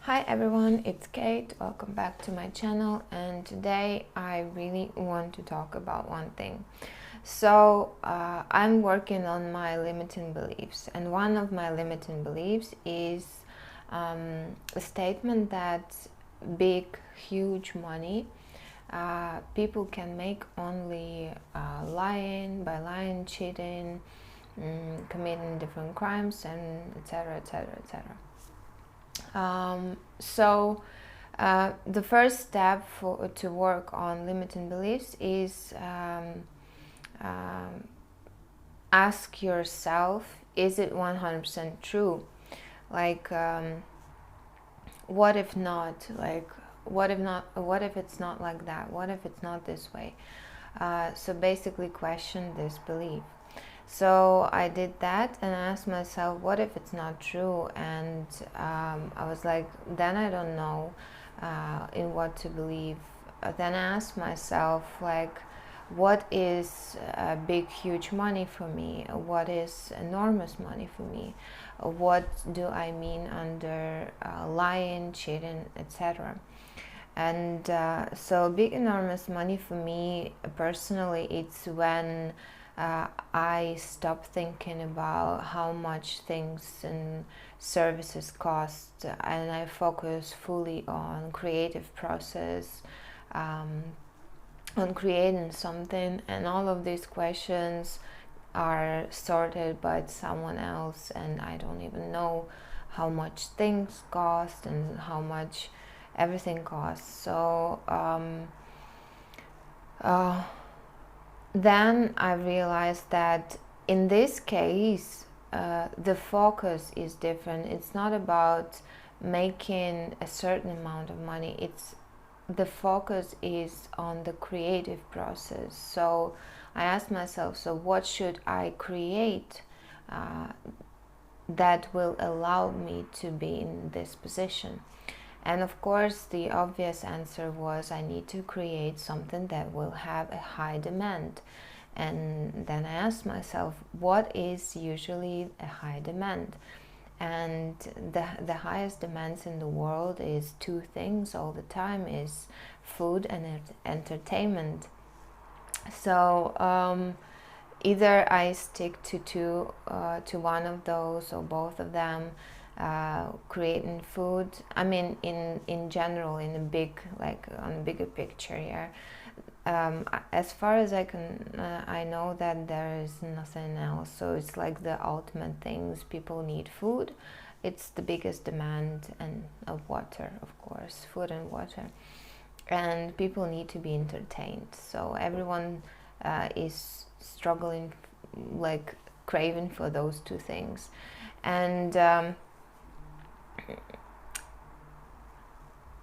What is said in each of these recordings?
Hi everyone, it's Kate. Welcome back to my channel, and today I really want to talk about one thing. I'm working on my limiting beliefs, and one of my limiting beliefs is a statement that big, huge money people can make only lying, cheating, committing different crimes, and etc. etc. etc. The first step to work on limiting beliefs is um, ask yourself, is it 100% true? Like, what if not? Like, what if not? What if it's not like that? What if it's not this way? So basically question this belief. So I did that and I asked myself, what if it's not true? And I was like, then I don't know in what to believe. Then I asked myself, like, what is big, huge money for me? What is enormous money for me? What do I mean under lying, cheating, etc.? And so big, enormous money for me personally, it's when I stop thinking about how much things and services cost, and I focus fully on creative process, on creating something, and all of these questions are sorted by someone else, and I don't even know how much things cost and how much everything costs. Then I realized that in this case, the focus is different. It's not about making a certain amount of money. The focus is on the creative process. So I asked myself, so what should I create that will allow me to be in this position? And of course, the obvious answer was I need to create something that will have a high demand. And then I asked myself, what is usually a high demand? And the highest demands in the world is two things all the time, is food and entertainment. So either I stick to one of those or both of them. Creating food, I mean, in general, in a big, like on a bigger picture, yeah. As far as I know that there is nothing else. So it's like the ultimate things. People need food. It's the biggest demand, and of water, of course, food and water. And people need to be entertained. So everyone is struggling, like craving for those two things, and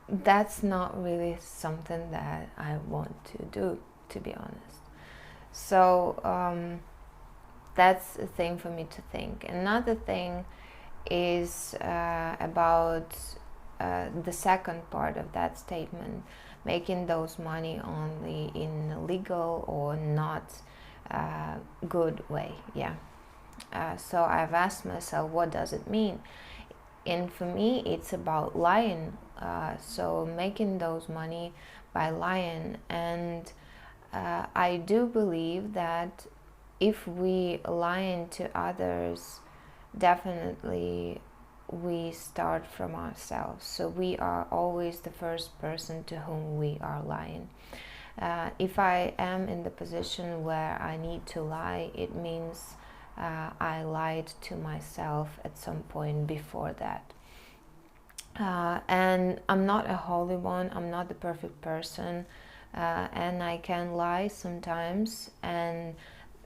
that's not really something that I want to do, to be honest. So that's a thing for me to think. Another thing is about the second part of that statement, making those money only in a legal or not good way. Yeah. So I've asked myself, what does it mean? And for me, it's about lying. So making those money by lying. And I do believe that if we lie to others, definitely we start from ourselves. So we are always the first person to whom we are lying. If I am in the position where I need to lie, it means I lied to myself at some point before that. And I'm not a holy one, I'm not the perfect person, and I can lie sometimes, and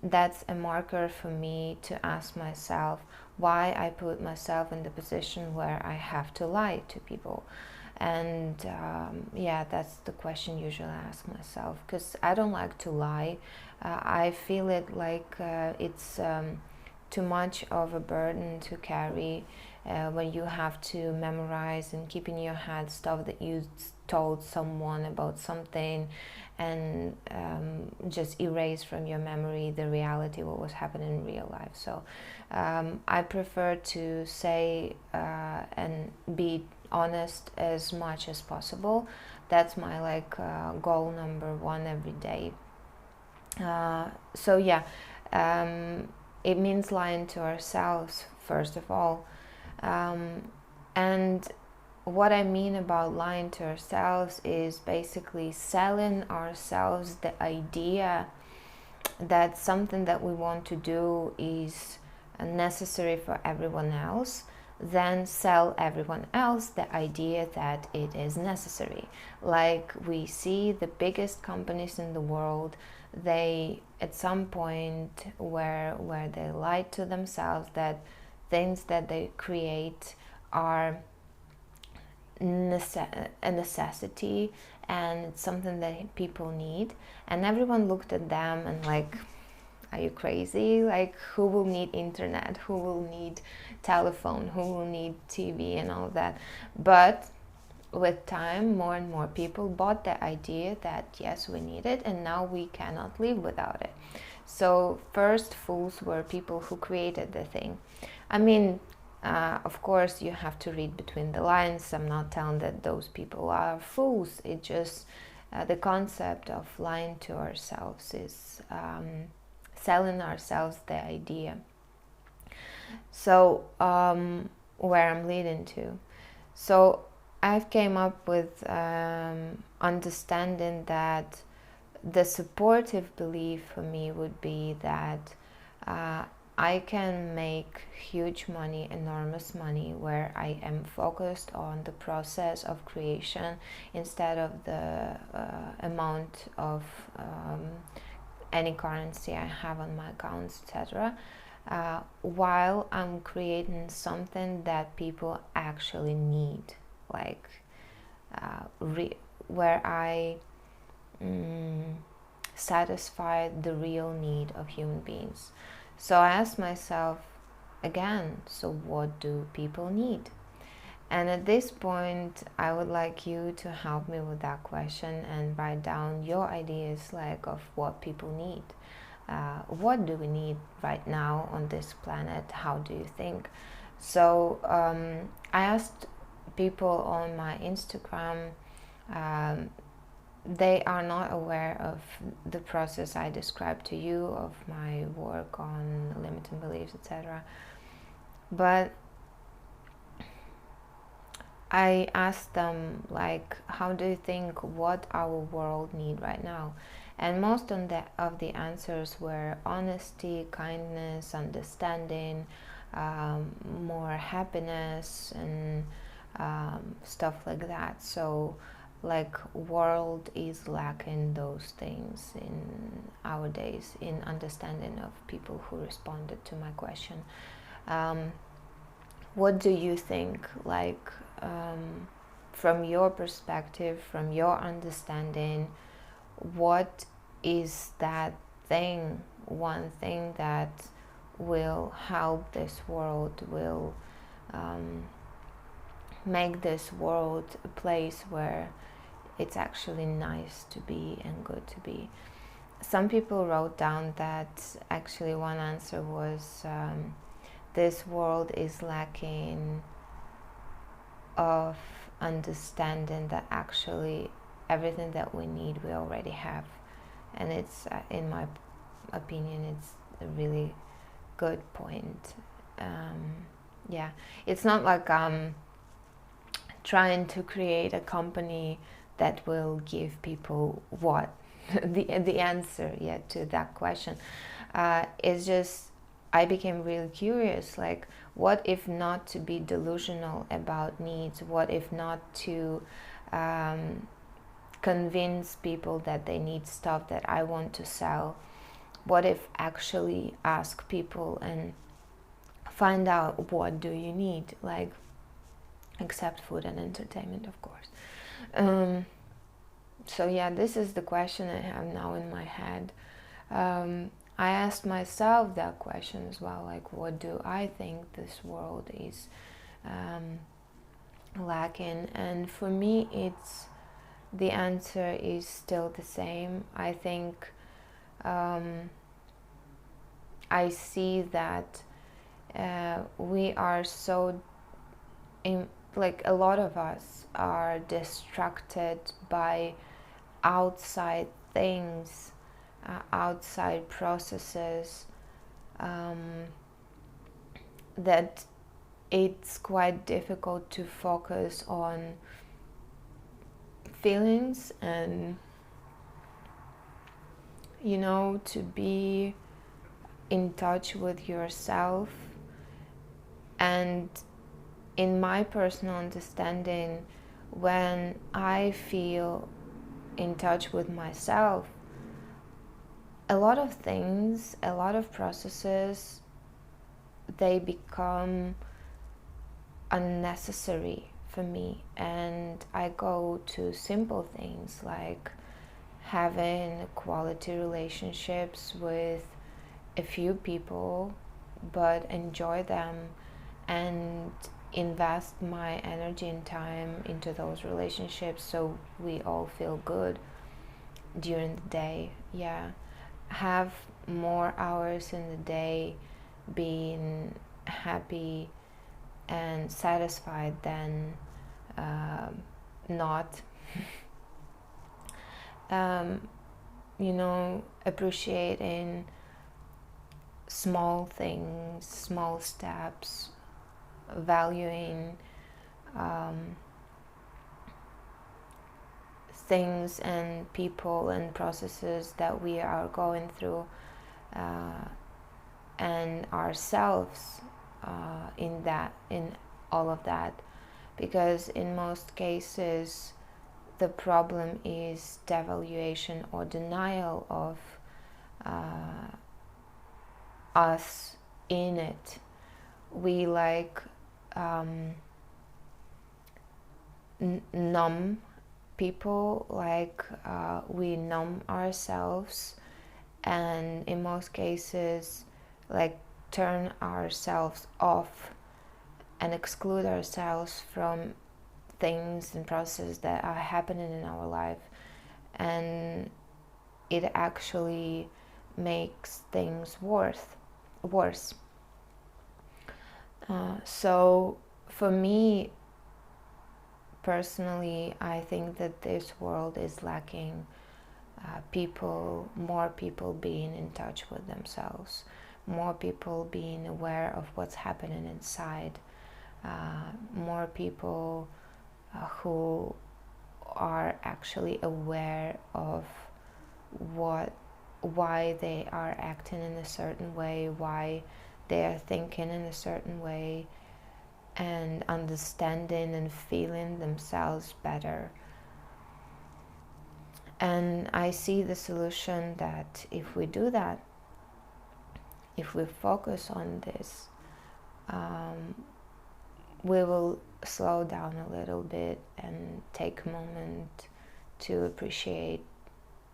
that's a marker for me to ask myself why I put myself in the position where I have to lie to people. And yeah, that's the question usually I ask myself, because I don't like to lie. I feel it like it's too much of a burden to carry when you have to memorize and keep in your head stuff that you told someone about something, and just erase from your memory the reality, what was happening in real life. So I prefer to say and be honest as much as possible. That's my goal number one every day. So yeah, it means lying to ourselves first of all, and what I mean about lying to ourselves is basically selling ourselves the idea that something that we want to do is necessary for everyone else, then sell everyone else the idea that it is necessary. Like we see the biggest companies in the world, they at some point where they lie to themselves that things that they create are a necessity and it's something that people need, and everyone looked at them and like, are you crazy? Like, who will need internet? Who will need telephone? Who will need TV and all that? But with time, more and more people bought the idea that yes, we need it, and now we cannot live without it. So first fools were people who created the thing. I mean, of course, you have to read between the lines. I'm not telling that those people are fools. It just the concept of lying to ourselves is selling ourselves the idea. So where I'm leading to. So I've came up with understanding that the supportive belief for me would be that I can make huge money, enormous money, where I am focused on the process of creation instead of the amount of any currency I have on my accounts, etc. While I'm creating something that people actually need, like where I satisfy the real need of human beings. So I asked myself again, so what do people need? And at this point, I would like you to help me with that question and write down your ideas like of what people need. What do we need right now on this planet? How do you think? So I asked people on my Instagram. They are not aware of the process I described to you of my work on limiting beliefs, etc. But I asked them, like, how do you think what our world need right now? And most of the answers were honesty, kindness, understanding, more happiness, and stuff like that. So like world is lacking those things in our days in understanding of people who responded to my question. What do you think, like from your perspective, from your understanding, what is that thing, one thing that will help this world, will make this world a place where it's actually nice to be and good to be? Some people wrote down that actually one answer was this world is lacking of understanding that actually everything that we need we already have, and it's in my opinion it's a really good point. Yeah, it's not like trying to create a company that will give people what the answer yet to that question. It's just I became really curious, like what if not to be delusional about needs? What if not to convince people that they need stuff that I want to sell? What if actually ask people and find out what do you need, like except food and entertainment, of course. So yeah, this is the question I have now in my head. I asked myself that question as well, like what do I think this world is lacking? And for me, it's the answer is still the same. I think I see that we are like a lot of us are distracted by outside things, outside processes, that it's quite difficult to focus on feelings and, you know, to be in touch with yourself. And in my personal understanding, when I feel in touch with myself, a lot of things, a lot of processes, they become unnecessary for me, and I go to simple things like having quality relationships with a few people, but enjoy them and invest my energy and time into those relationships so we all feel good during the day. Yeah, have more hours in the day being happy and satisfied than not. You know, appreciating small things, small steps, valuing things and people and processes that we are going through, and ourselves in all of that, because in most cases the problem is devaluation or denial of us in it. We like numb people, like we numb ourselves, and in most cases like turn ourselves off and exclude ourselves from things and processes that are happening in our life, and it actually makes things worse. So for me personally, I think that this world is lacking more people being in touch with themselves, more people being aware of what's happening inside, more people who are actually aware of why they are acting in a certain way, why they are thinking in a certain way, and understanding and feeling themselves better. And I see the solution that if we do that, if we focus on this, we will slow down a little bit and take a moment to appreciate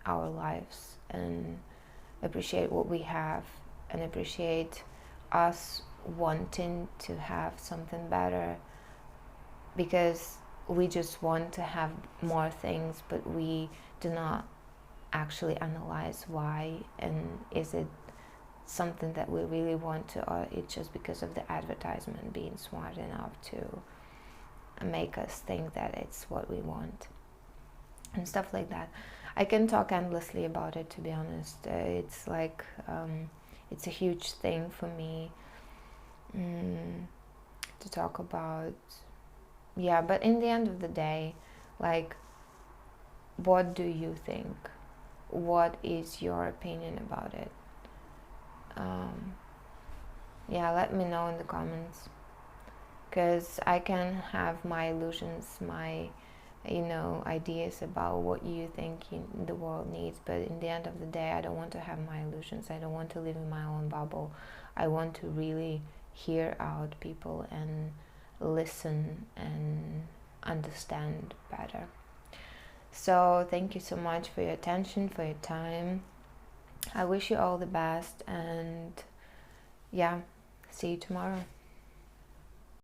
our lives and appreciate what we have and appreciate us wanting to have something better, because we just want to have more things, but we do not actually analyze why, and is it something that we really want to, or it's just because of the advertisement being smart enough to make us think that it's what we want and stuff like that. I can talk endlessly about it, to be honest. It's like it's a huge thing for me to talk about. Yeah, but in the end of the day, like, what do you think? What is your opinion about it? Yeah, let me know in the comments, because I can have my illusions, my ideas about what you think the world needs, but in the end of the day, I don't want to have my illusions. I don't want to live in my own bubble. I want to really hear out people and listen and understand better. So thank you so much for your attention, for your time. I wish you all the best, and yeah, see you tomorrow.